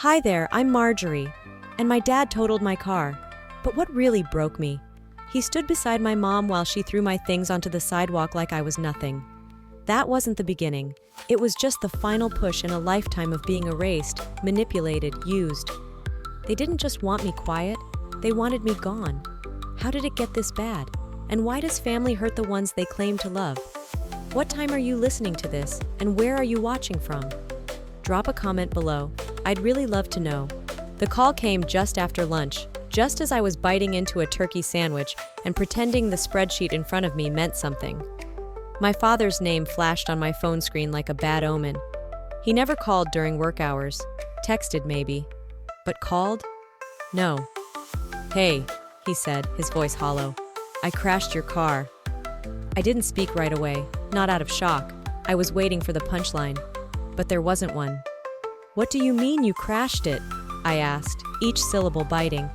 Hi there, I'm Marjorie, and my dad totaled my car. But what really broke me? He stood beside my mom while she threw my things onto the sidewalk like I was nothing. That wasn't the beginning. It was just the final push in a lifetime of being erased, manipulated, used. They didn't just want me quiet, they wanted me gone. How did it get this bad? And why does family hurt the ones they claim to love? What time are you listening to this, and where are you watching from? Drop a comment below. I'd really love to know. The call came just after lunch, just as I was biting into a turkey sandwich and pretending the spreadsheet in front of me meant something. My father's name flashed on my phone screen like a bad omen. He never called during work hours, texted maybe, but called? No. "Hey," he said, his voice hollow. "I crashed your car." I didn't speak right away, not out of shock. I was waiting for the punchline, but there wasn't one. "What do you mean you crashed it?" I asked, each syllable biting.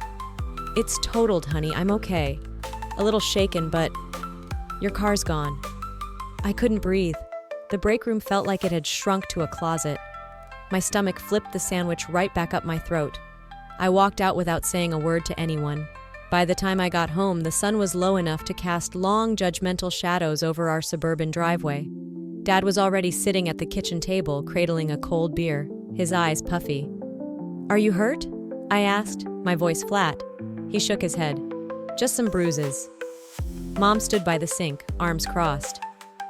"It's totaled, honey, I'm okay. A little shaken, but your car's gone." I couldn't breathe. The break room felt like it had shrunk to a closet. My stomach flipped the sandwich right back up my throat. I walked out without saying a word to anyone. By the time I got home, the sun was low enough to cast long, judgmental shadows over our suburban driveway. Dad was already sitting at the kitchen table, cradling a cold beer, his eyes puffy. "Are you hurt?" I asked, my voice flat. He shook his head. "Just some bruises." Mom stood by the sink, arms crossed.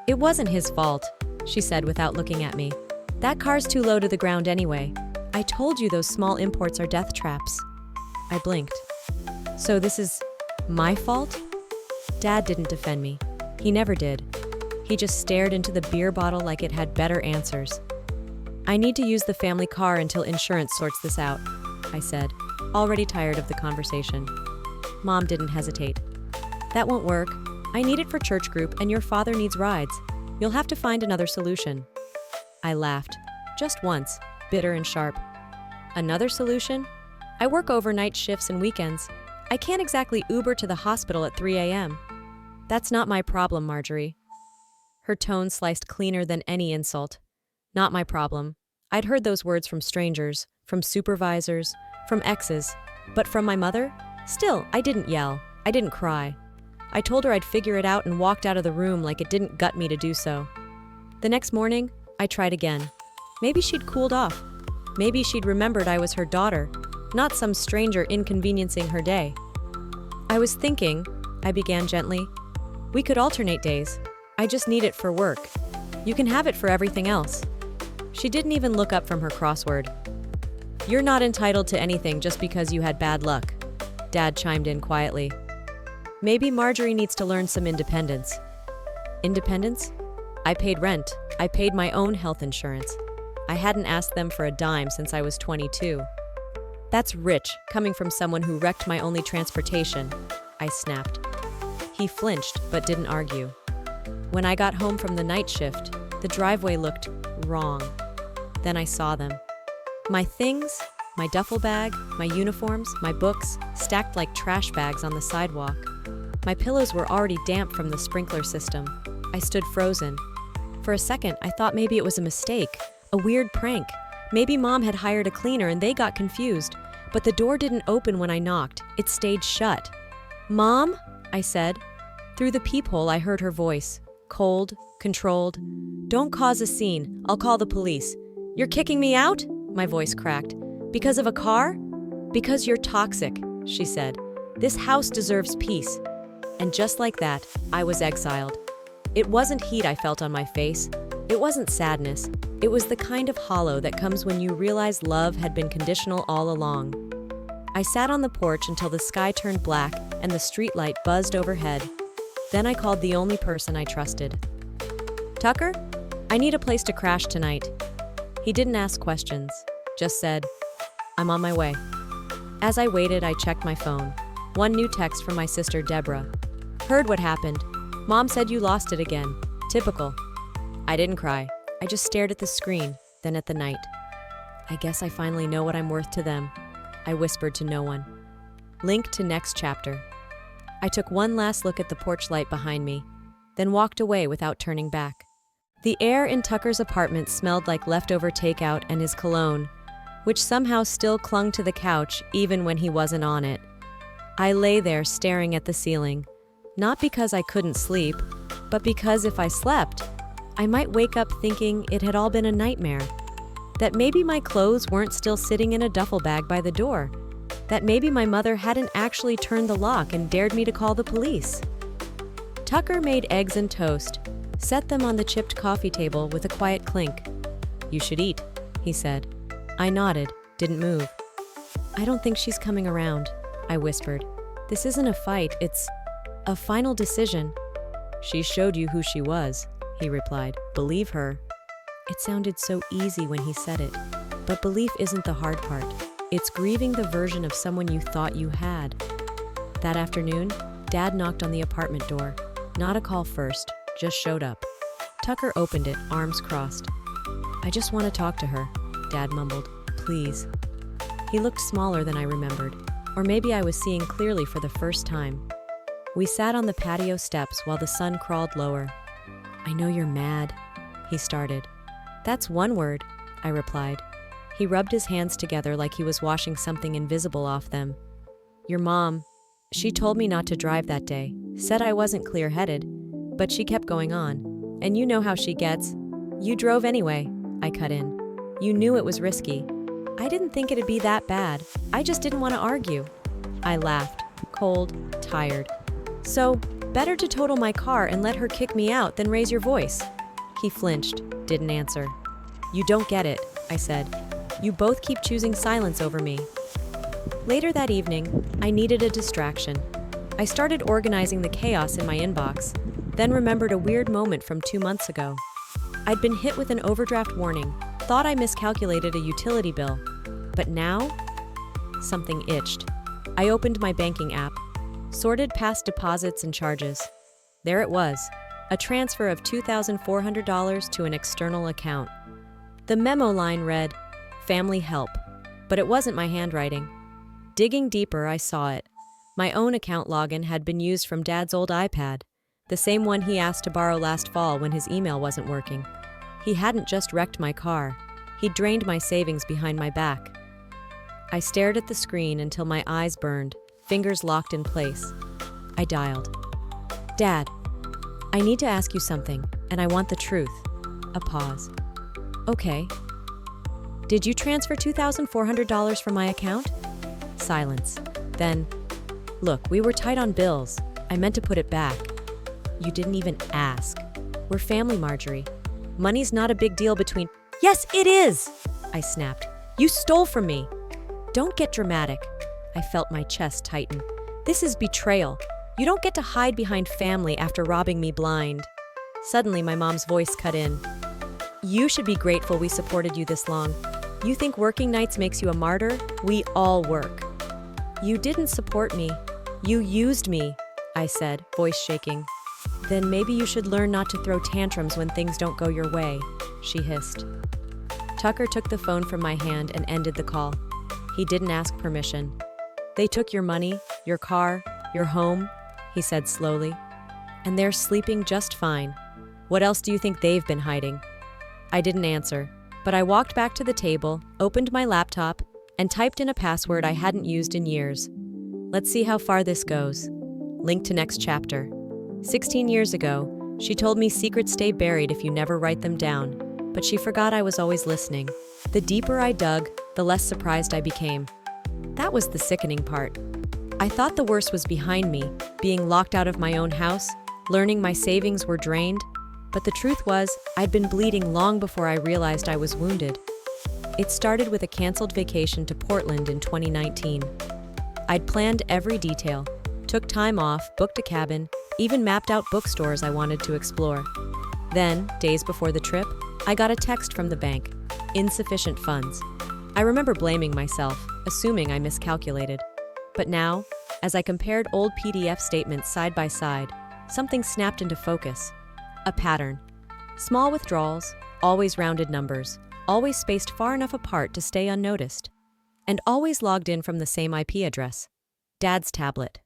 "It wasn't his fault," she said without looking at me. "That car's too low to the ground anyway. I told you those small imports are death traps." I blinked. "So this is my fault?" Dad didn't defend me. He never did. He just stared into the beer bottle like it had better answers. "I need to use the family car until insurance sorts this out," I said, already tired of the conversation. Mom didn't hesitate. "That won't work. I need it for church group and your father needs rides. You'll have to find another solution." I laughed. Just once, bitter and sharp. "Another solution? I work overnight shifts and weekends. I can't exactly Uber to the hospital at 3 a.m. "That's not my problem, Marjorie." Her tone sliced cleaner than any insult. Not my problem. I'd heard those words from strangers, from supervisors, from exes, but from my mother? Still, I didn't yell. I didn't cry. I told her I'd figure it out and walked out of the room like it didn't gut me to do so. The next morning, I tried again. Maybe she'd cooled off. Maybe she'd remembered I was her daughter, not some stranger inconveniencing her day. "I was thinking," I began gently, "we could alternate days. I just need it for work. You can have it for everything else." She didn't even look up from her crossword. "You're not entitled to anything just because you had bad luck," Dad chimed in quietly. "Maybe Marjorie needs to learn some independence." Independence? I paid rent. I paid my own health insurance. I hadn't asked them for a dime since I was 22. "That's rich, coming from someone who wrecked my only transportation," I snapped. He flinched, but didn't argue. When I got home from the night shift, the driveway looked wrong. Then I saw them. My things, my duffel bag, my uniforms, my books, stacked like trash bags on the sidewalk. My pillows were already damp from the sprinkler system. I stood frozen. For a second, I thought maybe it was a mistake, a weird prank. Maybe Mom had hired a cleaner and they got confused. But the door didn't open when I knocked. It stayed shut. "Mom?" I said. Through the peephole, I heard her voice. Cold, controlled. "Don't cause a scene. I'll call the police." "You're kicking me out?" My voice cracked. "Because of a car?" "Because you're toxic," she said. "This house deserves peace." And just like that, I was exiled. It wasn't heat I felt on my face. It wasn't sadness. It was the kind of hollow that comes when you realize love had been conditional all along. I sat on the porch until the sky turned black and the streetlight buzzed overhead. Then I called the only person I trusted. "Tucker, I need a place to crash tonight." He didn't ask questions, just said, "I'm on my way." As I waited, I checked my phone. One new text from my sister Deborah. "Heard what happened. Mom said you lost it again. Typical." I didn't cry. I just stared at the screen, then at the night. "I guess I finally know what I'm worth to them," I whispered to no one. Link to next chapter. I took one last look at the porch light behind me, then walked away without turning back. The air in Tucker's apartment smelled like leftover takeout and his cologne. which somehow still clung to the couch even when he wasn't on it. I lay there staring at the ceiling, not because I couldn't sleep, but because if I slept, I might wake up thinking it had all been a nightmare. That maybe my clothes weren't still sitting in a duffel bag by the door. That maybe my mother hadn't actually turned the lock and dared me to call the police. Tucker made eggs and toast, set them on the chipped coffee table with a quiet clink. "You should eat," he said. I nodded, didn't move. "I don't think she's coming around," I whispered. "This isn't a fight, it's a final decision." "She showed you who she was," he replied. "Believe her." It sounded so easy when he said it, but belief isn't the hard part. It's grieving the version of someone you thought you had. That afternoon, Dad knocked on the apartment door. Not a call first, just showed up. Tucker opened it, arms crossed. "I just want to talk to her," Dad mumbled. "Please." He looked smaller than I remembered, or maybe I was seeing clearly for the first time. We sat on the patio steps while the sun crawled lower. "I know you're mad," he started. "That's one word," I replied. He rubbed his hands together like he was washing something invisible off them. "Your mom, she told me not to drive that day, said I wasn't clear-headed, but she kept going on. And you know how she gets. You drove anyway," I cut in. "You knew it was risky. I didn't think it'd be that bad. I just didn't want to argue." I laughed, cold, tired. "So, better to total my car and let her kick me out than raise your voice." He flinched, didn't answer. "You don't get it," I said. "You both keep choosing silence over me." Later that evening, I needed a distraction. I started organizing the chaos in my inbox, then remembered a weird moment from 2 months ago. I'd been hit with an overdraft warning, thought I miscalculated a utility bill. But now, something itched. I opened my banking app, sorted past deposits and charges. There it was, a transfer of $2,400 to an external account. The memo line read, "Family help," but it wasn't my handwriting. Digging deeper, I saw it. My own account login had been used from Dad's old iPad, the same one he asked to borrow last fall when his email wasn't working. He hadn't just wrecked my car, he'd drained my savings behind my back. I stared at the screen until my eyes burned, fingers locked in place. I dialed. "Dad, I need to ask you something, and I want the truth." A pause. "Okay. Did you transfer $2,400 from my account?" Silence. Then, "Look, we were tight on bills. I meant to put it back." "You didn't even ask. We're family, Marjorie. Money's not a big deal between—" "Yes, it is!" I snapped. "You stole from me." "Don't get dramatic." I felt my chest tighten. "This is betrayal. You don't get to hide behind family after robbing me blind." Suddenly, my mom's voice cut in. "You should be grateful we supported you this long. You think working nights makes you a martyr? We all work." "You didn't support me. You used me," I said, voice shaking. "Then maybe you should learn not to throw tantrums when things don't go your way," she hissed. Tucker took the phone from my hand and ended the call. He didn't ask permission. "They took your money, your car, your home," he said slowly. "And they're sleeping just fine. What else do you think they've been hiding?" I didn't answer, but I walked back to the table, opened my laptop, and typed in a password I hadn't used in years. Let's see how far this goes. Link to next chapter. 16 years ago, she told me secrets stay buried if you never write them down, but she forgot I was always listening. The deeper I dug, the less surprised I became. That was the sickening part. I thought the worst was behind me, being locked out of my own house, learning my savings were drained, but the truth was, I'd been bleeding long before I realized I was wounded. It started with a canceled vacation to Portland in 2019. I'd planned every detail, took time off, booked a cabin, even mapped out bookstores I wanted to explore. Then, days before the trip, I got a text from the bank. Insufficient funds. I remember blaming myself, assuming I miscalculated. But now, as I compared old PDF statements side by side, something snapped into focus. A pattern. Small withdrawals, always rounded numbers, always spaced far enough apart to stay unnoticed, and always logged in from the same IP address. Dad's tablet.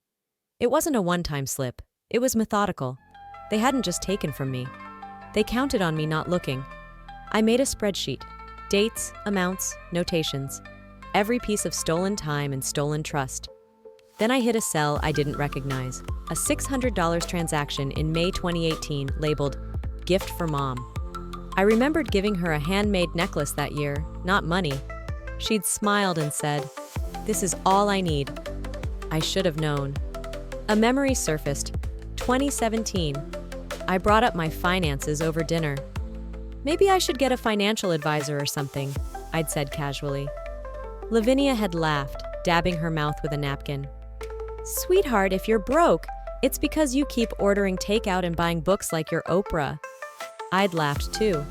It wasn't a one-time slip. It was methodical. They hadn't just taken from me. They counted on me not looking. I made a spreadsheet. Dates, amounts, notations. every piece of stolen time and stolen trust. Then I hit a cell I didn't recognize, a $600 transaction in May 2018 labeled Gift for Mom. I remembered giving her a handmade necklace that year, not money. She'd smiled and said, "This is all I need." I should have known. A memory surfaced. 2017. I brought up my finances over dinner. "Maybe I should get a financial advisor or something," I'd said casually. Lavinia had laughed, dabbing her mouth with a napkin. "Sweetheart, if you're broke, it's because you keep ordering takeout and buying books like you're Oprah." I'd laughed too.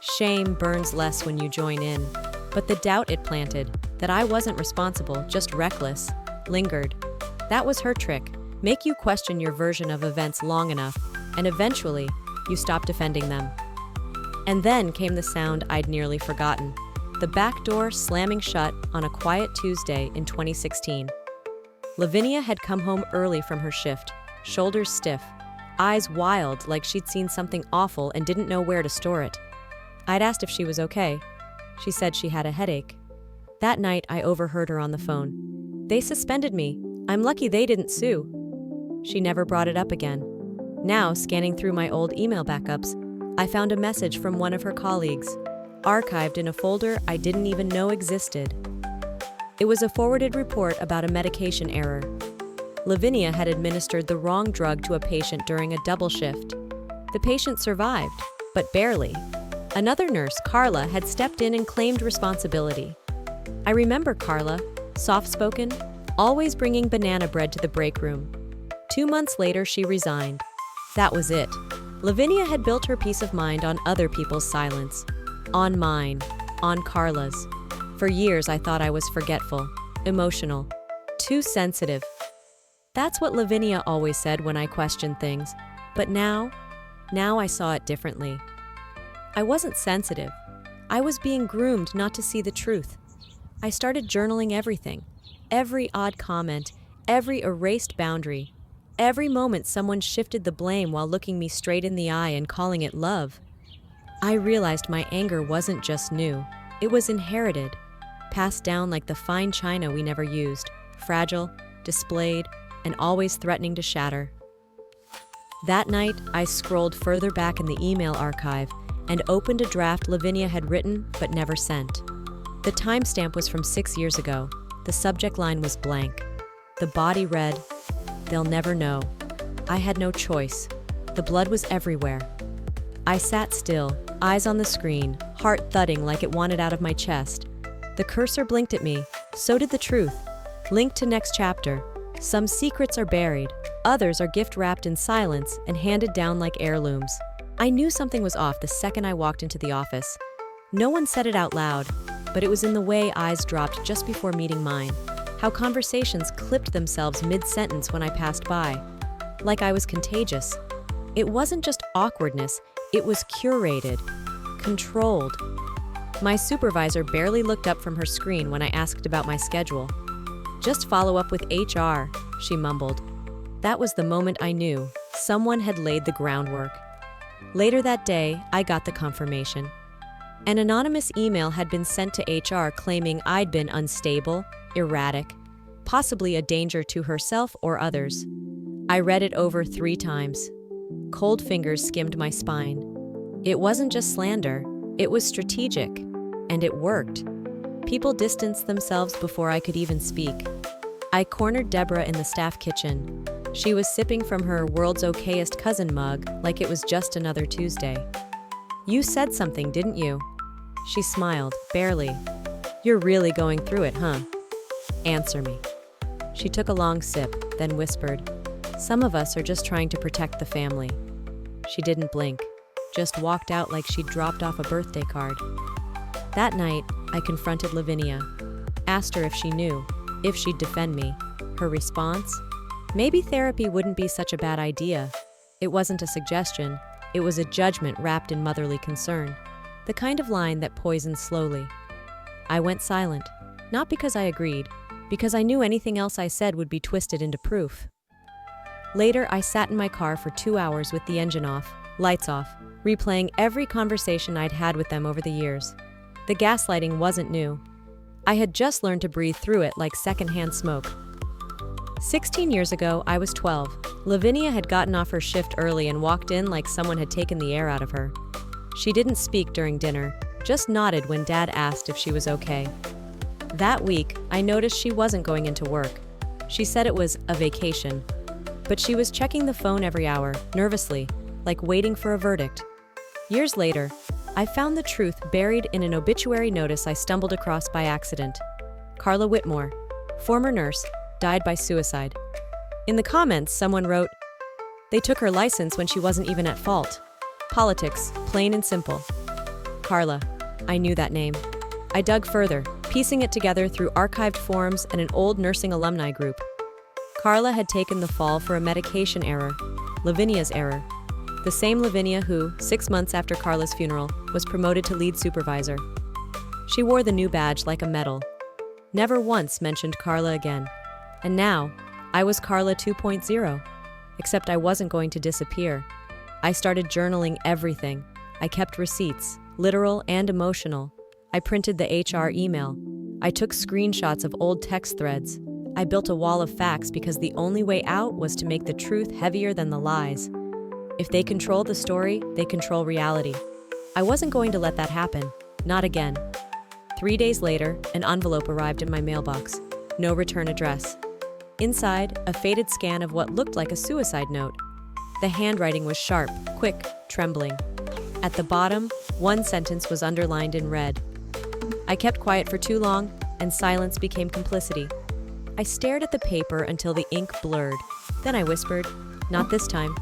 Shame burns less when you join in. But the doubt it planted, that I wasn't responsible, just reckless, lingered. That was her trick. Make you question your version of events long enough, and eventually, you stop defending them. And then came the sound I'd nearly forgotten. The back door slamming shut on a quiet Tuesday in 2016. Lavinia had come home early from her shift, shoulders stiff, eyes wild like she'd seen something awful and didn't know where to store it. I'd asked if she was okay. She said she had a headache. That night, I overheard her on the phone. "They suspended me. I'm lucky they didn't sue." She never brought it up again. Now, scanning through my old email backups, I found a message from one of her colleagues, archived in a folder I didn't even know existed. It was a forwarded report about a medication error. Lavinia had administered the wrong drug to a patient during a double shift. The patient survived, but barely. Another nurse, Carla, had stepped in and claimed responsibility. I remember Carla, soft-spoken, always bringing banana bread to the break room. 2 months later, she resigned. That was it. Lavinia had built her peace of mind on other people's silence. On mine. On Carla's. For years, I thought I was forgetful, emotional, too sensitive. That's what Lavinia always said when I questioned things. But now I saw it differently. I wasn't sensitive. I was being groomed not to see the truth. I started journaling everything. Every odd comment, every erased boundary, every moment someone shifted the blame while looking me straight in the eye and calling it love. I realized my anger wasn't just new. It was inherited, passed down like the fine china we never used, fragile, displayed, and always threatening to shatter. That night, I scrolled further back in the email archive and opened a draft Lavinia had written but never sent. The timestamp was from 6 years ago. The subject line was blank. The body read, "They'll never know." I had no choice. The blood was everywhere. I sat still, eyes on the screen, heart thudding like it wanted out of my chest. The cursor blinked at me. So did the truth. Linked to next chapter. Some secrets are buried. Others are gift-wrapped in silence and handed down like heirlooms. I knew something was off the second I walked into the office. No one said it out loud, but it was in the way eyes dropped just before meeting mine. How conversations clipped themselves mid-sentence when I passed by. Like I was contagious. It wasn't just awkwardness, it was curated, controlled. My supervisor barely looked up from her screen when I asked about my schedule. "Just follow up with HR," she mumbled. That was the moment I knew someone had laid the groundwork. Later that day, I got the confirmation. An anonymous email had been sent to HR claiming I'd been unstable, erratic, possibly a danger to herself or others. I read it over 3 times. Cold fingers skimmed my spine. It wasn't just slander, it was strategic, and it worked. People distanced themselves before I could even speak. I cornered Deborah in the staff kitchen. She was sipping from her world's okayest cousin mug like it was just another Tuesday. "You said something, didn't you?" She smiled, barely. "You're really going through it, huh? Answer me." She took a long sip, then whispered, "Some of us are just trying to protect the family." She didn't blink, just walked out like she'd dropped off a birthday card. That night, I confronted Lavinia, asked her if she knew, if she'd defend me. Her response? Maybe therapy wouldn't be such a bad idea. It wasn't a suggestion, it was a judgment wrapped in motherly concern, the kind of line that poisons slowly. I went silent, not because I agreed, because I knew anything else I said would be twisted into proof. Later, I sat in my car for 2 hours with the engine off, lights off, replaying every conversation I'd had with them over the years. The gaslighting wasn't new. I had just learned to breathe through it like secondhand smoke. 16 years ago, I was 12. Lavinia had gotten off her shift early and walked in like someone had taken the air out of her. She didn't speak during dinner, just nodded when Dad asked if she was okay. That week, I noticed she wasn't going into work. She said it was a vacation, but she was checking the phone every hour, nervously, like waiting for a verdict. Years later, I found the truth buried in an obituary notice I stumbled across by accident. Carla Whitmore, former nurse, died by suicide. In the comments, someone wrote, "They took her license when she wasn't even at fault. Politics, plain and simple." Carla. I knew that name. I dug further, piecing it together through archived forums and an old nursing alumni group. Carla had taken the fall for a medication error, Lavinia's error. The same Lavinia who, 6 months after Carla's funeral, was promoted to lead supervisor. She wore the new badge like a medal. Never once mentioned Carla again. And now, I was Carla 2.0. Except I wasn't going to disappear. I started journaling everything. I kept receipts, literal and emotional. I printed the HR email. I took screenshots of old text threads. I built a wall of facts because the only way out was to make the truth heavier than the lies. If they control the story, they control reality. I wasn't going to let that happen. Not again. 3 days later, an envelope arrived in my mailbox. No return address. Inside, a faded scan of what looked like a suicide note. The handwriting was sharp, quick, trembling. At the bottom, one sentence was underlined in red. I kept quiet for too long, and silence became complicity. I stared at the paper until the ink blurred. Then I whispered, "Not this time."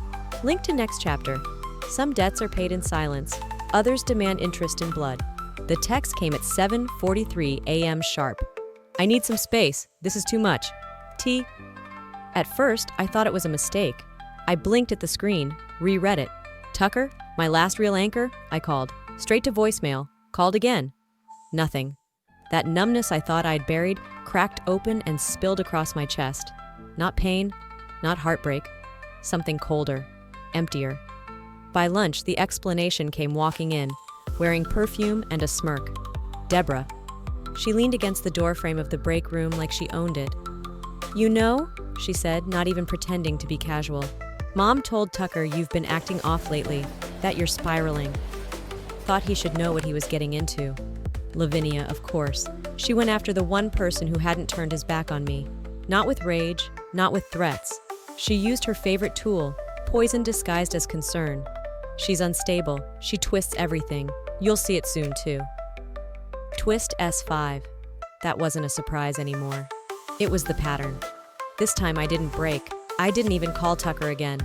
Link to next chapter. Some debts are paid in silence. Others demand interest in blood. The text came at 7:43 a.m. sharp. "I need some space. This is too much. T." At first, I thought it was a mistake. I blinked at the screen, reread it. "Tucker, my last real anchor?" I called. Straight to voicemail. Called again. Nothing. That numbness I thought I'd buried cracked open and spilled across my chest. Not pain, not heartbreak. Something colder, emptier. By lunch, the explanation came walking in, wearing perfume and a smirk. Deborah. She leaned against the doorframe of the break room like she owned it. "You know," she said, not even pretending to be casual, "Mom told Tucker you've been acting off lately, that you're spiraling." Thought he should know what he was getting into. Lavinia, of course. She went after the one person who hadn't turned his back on me. Not with rage, not with threats. She used her favorite tool, poison disguised as concern. She's unstable. She twists everything. You'll see it soon, too. Twist S5. That wasn't a surprise anymore. It was the pattern. This time I didn't break. I didn't even call Tucker again.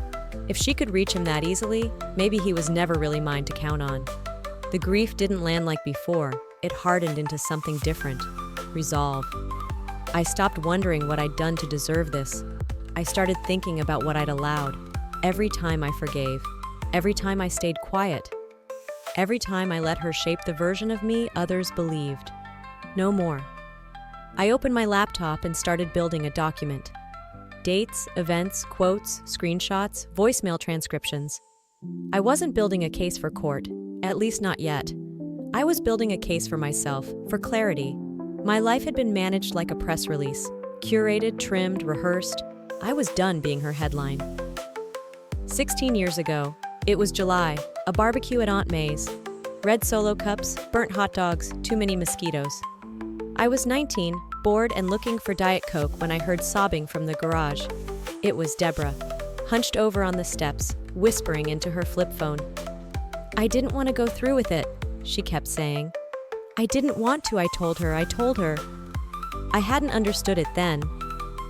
If she could reach him that easily, maybe he was never really mine to count on. The grief didn't land like before. It hardened into something different. Resolve. I stopped wondering what I'd done to deserve this. I started thinking about what I'd allowed. Every time I forgave. Every time I stayed quiet. Every time I let her shape the version of me others believed. No more. I opened my laptop and started building a document. Dates, events, quotes, screenshots, voicemail transcriptions. I wasn't building a case for court, at least not yet. I was building a case for myself, for clarity. My life had been managed like a press release, curated, trimmed, rehearsed. I was done being her headline. 16 years ago, it was July, a barbecue at Aunt May's. Red Solo cups, burnt hot dogs, too many mosquitoes. I was 19, bored and looking for Diet Coke when I heard sobbing from the garage. It was Deborah, hunched over on the steps, whispering into her flip phone. "I didn't want to go through with it," she kept saying. "I didn't want to, I told her. I hadn't understood it then.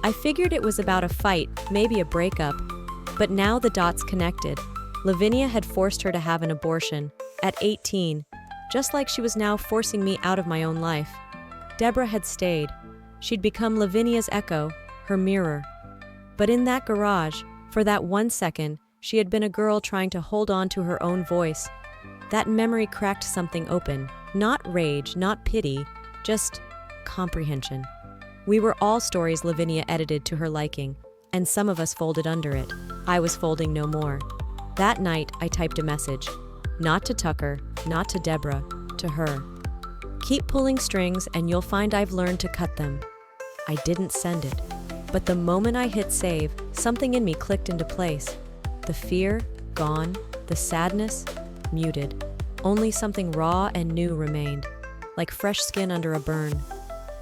I figured it was about a fight, maybe a breakup. But now the dots connected. Lavinia had forced her to have an abortion, at 18, just like she was now forcing me out of my own life. Deborah had stayed. She'd become Lavinia's echo, her mirror. But in that garage, for that 1 second, she had been a girl trying to hold on to her own voice. That memory cracked something open. Not rage, not pity, just comprehension. We were all stories Lavinia edited to her liking, and some of us folded under it. I was folding no more. That night, I typed a message. Not to Tucker, not to Deborah, to her. Keep pulling strings and you'll find I've learned to cut them. I didn't send it, but the moment I hit save, something in me clicked into place. The fear, gone. The sadness, muted. Only something raw and new remained, like fresh skin under a burn.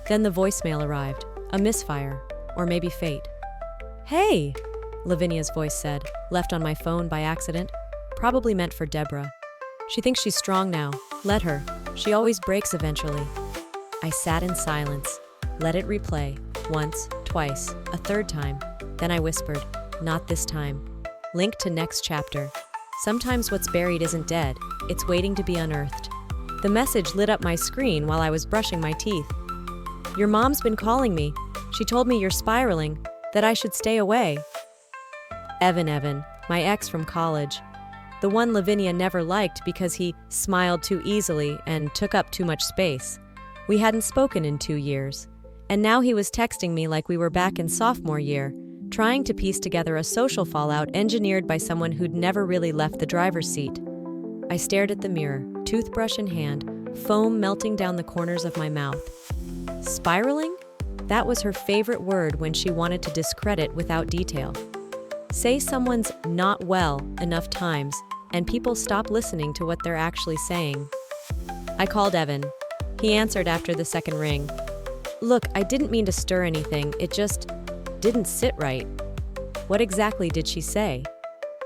Then the voicemail arrived, a misfire, or maybe fate. "Hey," Lavinia's voice said, left on my phone by accident, probably meant for Deborah. "She thinks she's strong now. Let her. She always breaks eventually." I sat in silence, let it replay, once, twice, a third time. Then I whispered, "Not this time." Link to next chapter. Sometimes what's buried isn't dead, it's waiting to be unearthed. The message lit up my screen while I was brushing my teeth. "Your mom's been calling me. She told me you're spiraling, that I should stay away." Evan, my ex from college. The one Lavinia never liked because he smiled too easily and took up too much space. We hadn't spoken in 2 years, and now he was texting me like we were back in sophomore year, trying to piece together a social fallout engineered by someone who'd never really left the driver's seat. I stared at the mirror, toothbrush in hand, foam melting down the corners of my mouth. Spiraling? That was her favorite word when she wanted to discredit without detail. Say someone's not well enough times, and people stop listening to what they're actually saying. I called Evan. He answered after the second ring. "Look, I didn't mean to stir anything, it just didn't sit right." "What exactly did she say?"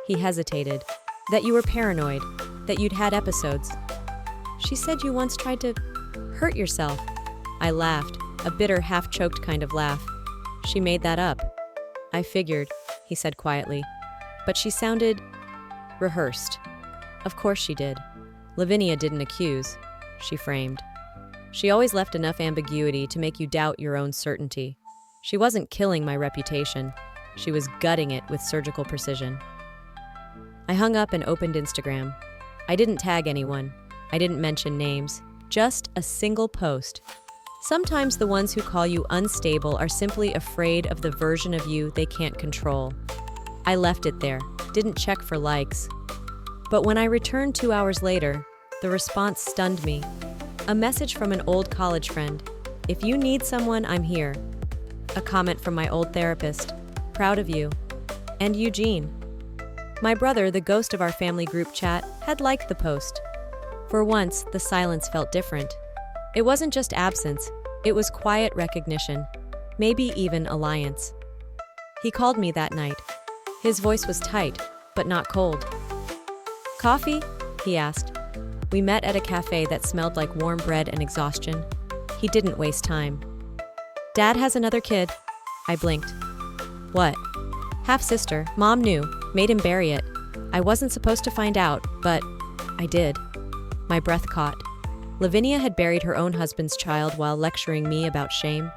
He hesitated. "That you were paranoid, that you'd had episodes." "She said you once tried to hurt yourself." I laughed, a bitter, half-choked kind of laugh. "She made that up." "I figured," he said quietly. "But she sounded rehearsed." "Of course she did." Lavinia didn't accuse. She framed. She always left enough ambiguity to make you doubt your own certainty. She wasn't killing my reputation. She was gutting it with surgical precision. I hung up and opened Instagram. I didn't tag anyone. I didn't mention names. Just a single post. Sometimes the ones who call you unstable are simply afraid of the version of you they can't control. I left it there, didn't check for likes. But when I returned 2 hours later, the response stunned me. A message from an old college friend. "If you need someone, I'm here." A comment from my old therapist. "Proud of you." And Eugene. My brother, the ghost of our family group chat, had liked the post. For once, the silence felt different. It wasn't just absence, it was quiet recognition, maybe even alliance. He called me that night. His voice was tight, but not cold. "Coffee?" he asked. We met at a cafe that smelled like warm bread and exhaustion. He didn't waste time. "Dad has another kid." I blinked. "What?" "Half-sister. Mom knew. Made him bury it. I wasn't supposed to find out, but I did." My breath caught. Lavinia had buried her own husband's child while lecturing me about shame.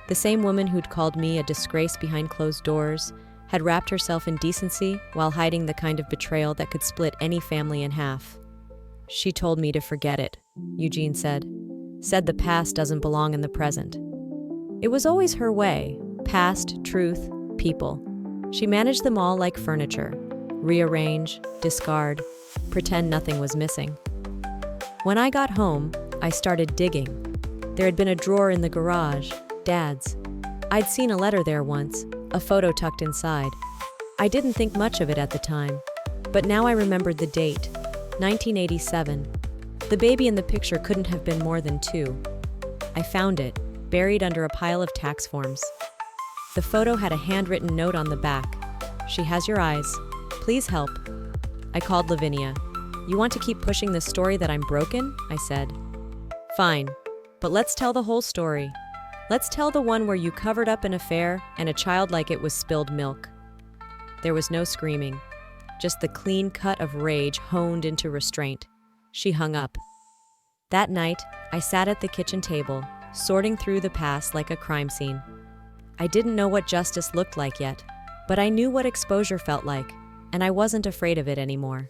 The same woman who'd called me a disgrace behind closed doors had wrapped herself in decency while hiding the kind of betrayal that could split any family in half. "She told me to forget it," Eugene said. "Said the past doesn't belong in the present." It was always her way. Past, truth, people. She managed them all like furniture. Rearrange, discard, pretend nothing was missing. When I got home, I started digging. There had been a drawer in the garage, Dad's. I'd seen a letter there once, a photo tucked inside. I didn't think much of it at the time, but now I remembered the date, 1987. The baby in the picture couldn't have been more than 2. I found it, buried under a pile of tax forms. The photo had a handwritten note on the back. "She has your eyes. Please help." I called Lavinia. "You want to keep pushing the story that I'm broken?" I said. "Fine, but let's tell the whole story. Let's tell the one where you covered up an affair and a child like it was spilled milk." There was no screaming, just the clean cut of rage honed into restraint. She hung up. That night, I sat at the kitchen table, sorting through the past like a crime scene. I didn't know what justice looked like yet, but I knew what exposure felt like, and I wasn't afraid of it anymore.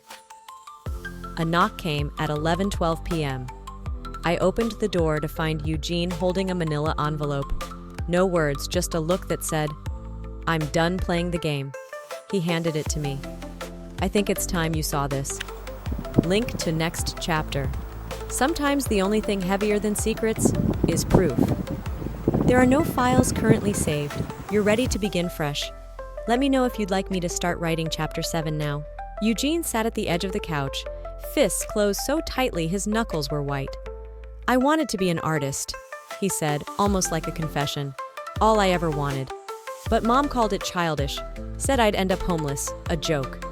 A knock came at 11:12 p.m. I opened the door to find Eugene holding a manila envelope. No words, just a look that said, "I'm done playing the game." He handed it to me. "I think it's time you saw this." Link to next chapter. Sometimes the only thing heavier than secrets is proof. There are no files currently saved. You're ready to begin fresh. Let me know if you'd like me to start writing chapter 7 now. Eugene sat at the edge of the couch, fists closed so tightly his knuckles were white. I wanted to be an artist, he said, almost like a confession. All I ever wanted. But Mom called it childish, said I'd end up homeless, a joke.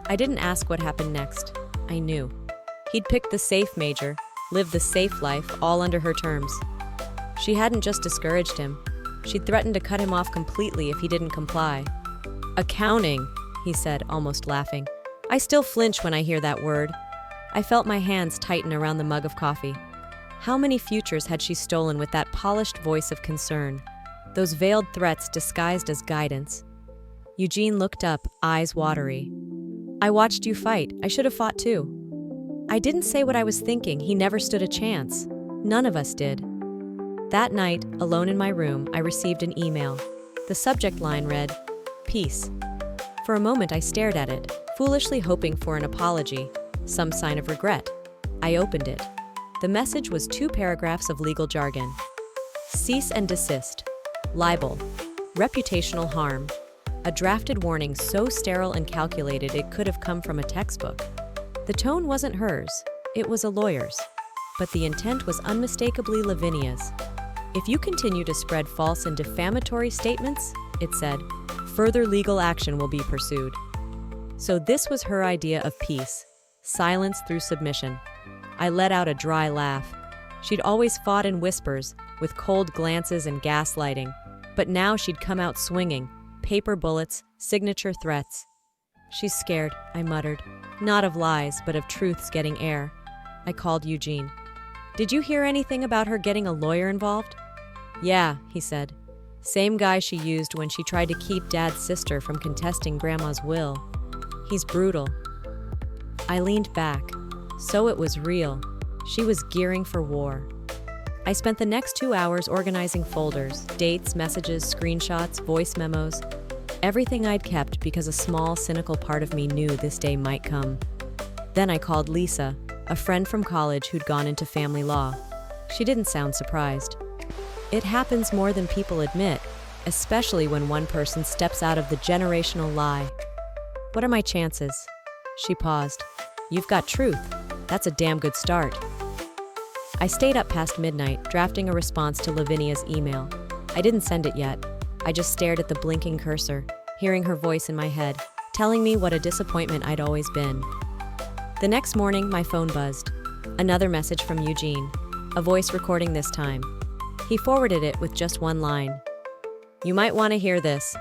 I didn't ask what happened next. I knew. He'd picked the safe major, lived the safe life, all under her terms. She hadn't just discouraged him. She'd threatened to cut him off completely if he didn't comply. Accounting, he said, almost laughing. I still flinch when I hear that word. I felt my hands tighten around the mug of coffee. How many futures had she stolen with that polished voice of concern? Those veiled threats disguised as guidance. Eugene looked up, eyes watery. I watched you fight. I should have fought too. I didn't say what I was thinking. He never stood a chance. None of us did. That night, alone in my room, I received an email. The subject line read, "Peace." For a moment I stared at it, foolishly hoping for an apology, some sign of regret. I opened it. The message was 2 paragraphs of legal jargon. Cease and desist. Libel. Reputational harm. A drafted warning so sterile and calculated it could have come from a textbook. The tone wasn't hers, it was a lawyer's. But the intent was unmistakably Lavinia's. If you continue to spread false and defamatory statements, it said, further legal action will be pursued. So this was her idea of peace, silence through submission. I let out a dry laugh. She'd always fought in whispers, with cold glances and gaslighting, but now she'd come out swinging, paper bullets, signature threats. She's scared, I muttered. Not of lies, but of truths getting air. I called Eugene. Did you hear anything about her getting a lawyer involved? Yeah, he said. Same guy she used when she tried to keep Dad's sister from contesting Grandma's will. He's brutal. I leaned back. So it was real. She was gearing for war. I spent the next 2 hours organizing folders, dates, messages, screenshots, voice memos, everything I'd kept because a small, cynical part of me knew this day might come. Then I called Lisa, a friend from college who'd gone into family law. She didn't sound surprised. It happens more than people admit, especially when one person steps out of the generational lie. What are my chances? She paused. You've got truth. That's a damn good start. I stayed up past midnight, drafting a response to Lavinia's email. I didn't send it yet. I just stared at the blinking cursor, hearing her voice in my head, telling me what a disappointment I'd always been. The next morning, my phone buzzed. Another message from Eugene, a voice recording this time. He forwarded it with just one line. You might want to hear this.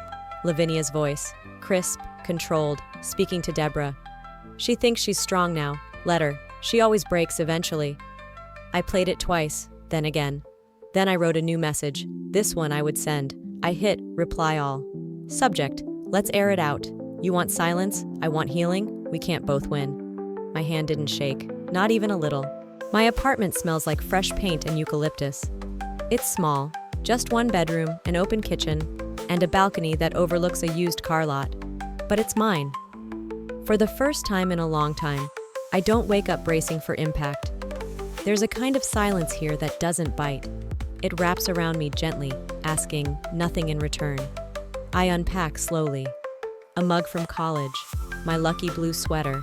Lavinia's voice, crisp, controlled, speaking to Deborah. She thinks she's strong now. Let her. She always breaks eventually. I played it twice, then again. Then I wrote a new message. This one I would send. I hit reply all. Subject, let's air it out. You want silence? I want healing? We can't both win. My hand didn't shake, not even a little. My apartment smells like fresh paint and eucalyptus. It's small, just 1 bedroom, an open kitchen, and a balcony that overlooks a used car lot. But it's mine. For the first time in a long time, I don't wake up bracing for impact. There's a kind of silence here that doesn't bite. It wraps around me gently, asking nothing in return. I unpack slowly. A mug from college, my lucky blue sweater,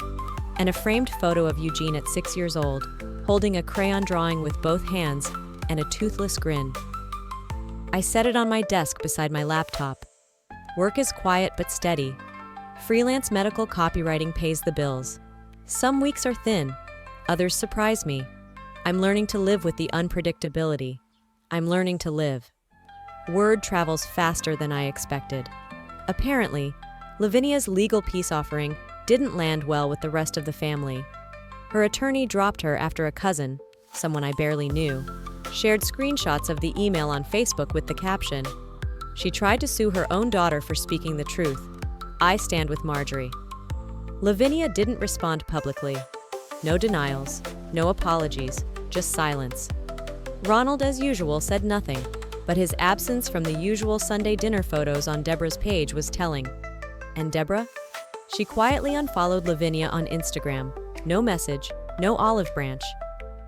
and a framed photo of Eugene at 6 years old, holding a crayon drawing with both hands and a toothless grin. I set it on my desk beside my laptop. Work is quiet but steady. Freelance medical copywriting pays the bills. Some weeks are thin, others surprise me. I'm learning to live with the unpredictability. I'm learning to live. Word travels faster than I expected. Apparently, Lavinia's legal peace offering didn't land well with the rest of the family. Her attorney dropped her after a cousin, someone I barely knew, shared screenshots of the email on Facebook with the caption, "She tried to sue her own daughter for speaking the truth. I stand with Marjorie." Lavinia didn't respond publicly. No denials, no apologies, just silence. Ronald, as usual, said nothing, but his absence from the usual Sunday dinner photos on Deborah's page was telling. And Deborah? She quietly unfollowed Lavinia on Instagram. No message, no olive branch.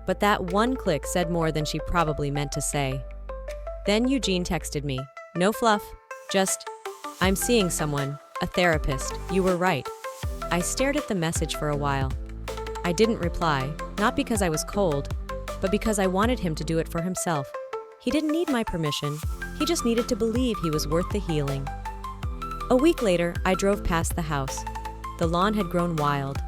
but that one click said more than she probably meant to say. Then Eugene texted me. No fluff, just, "I'm seeing someone, a therapist, you were right." I stared at the message for a while. I didn't reply, not because I was cold, but because I wanted him to do it for himself. He didn't need my permission, he just needed to believe he was worth the healing. A week later, I drove past the house. The lawn had grown wild.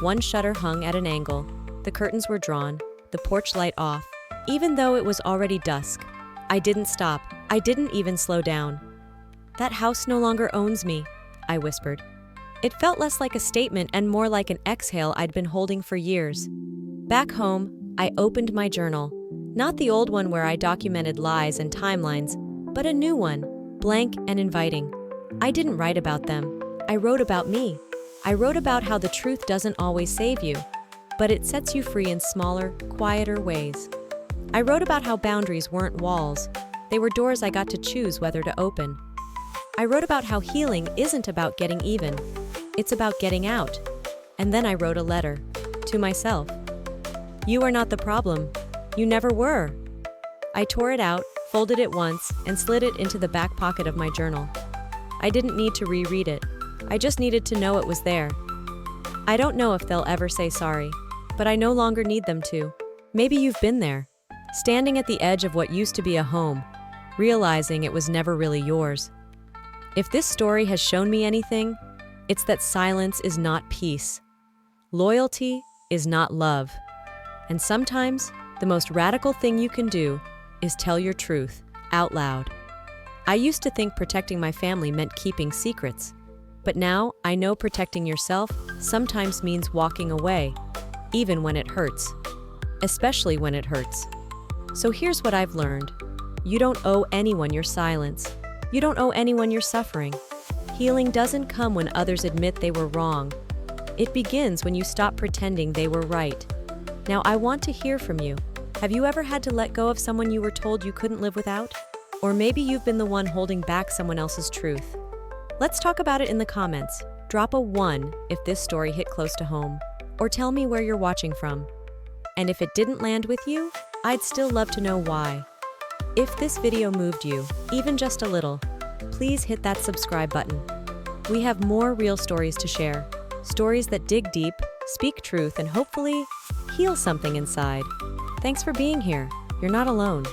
One shutter hung at an angle, the curtains were drawn, the porch light off. Even though it was already dusk, I didn't stop. I didn't even slow down. "That house no longer owns me," I whispered. It felt less like a statement and more like an exhale I'd been holding for years. Back home, I opened my journal. Not the old one where I documented lies and timelines, but a new one, blank and inviting. I didn't write about them. I wrote about me. I wrote about how the truth doesn't always save you, but it sets you free in smaller, quieter ways. I wrote about how boundaries weren't walls. They were doors I got to choose whether to open. I wrote about how healing isn't about getting even. It's about getting out. And then I wrote a letter to myself. "You are not the problem. You never were." I tore it out, folded it once, and slid it into the back pocket of my journal. I didn't need to reread it. I just needed to know it was there. I don't know if they'll ever say sorry, but I no longer need them to. Maybe you've been there, standing at the edge of what used to be a home, realizing it was never really yours. If this story has shown me anything, it's that silence is not peace. Loyalty is not love. And sometimes, the most radical thing you can do is tell your truth out loud. I used to think protecting my family meant keeping secrets. But now I know protecting yourself sometimes means walking away, even when it hurts. Especially when it hurts. So here's what I've learned. You don't owe anyone your silence. You don't owe anyone your suffering. Healing doesn't come when others admit they were wrong. It begins when you stop pretending they were right. Now I want to hear from you. Have you ever had to let go of someone you were told you couldn't live without? Or maybe you've been the one holding back someone else's truth. Let's talk about it in the comments. Drop a 1 if this story hit close to home. Or tell me where you're watching from. And if it didn't land with you, I'd still love to know why. If this video moved you, even just a little, please hit that subscribe button. We have more real stories to share. Stories that dig deep, speak truth, and hopefully heal something inside. Thanks for being here. You're not alone.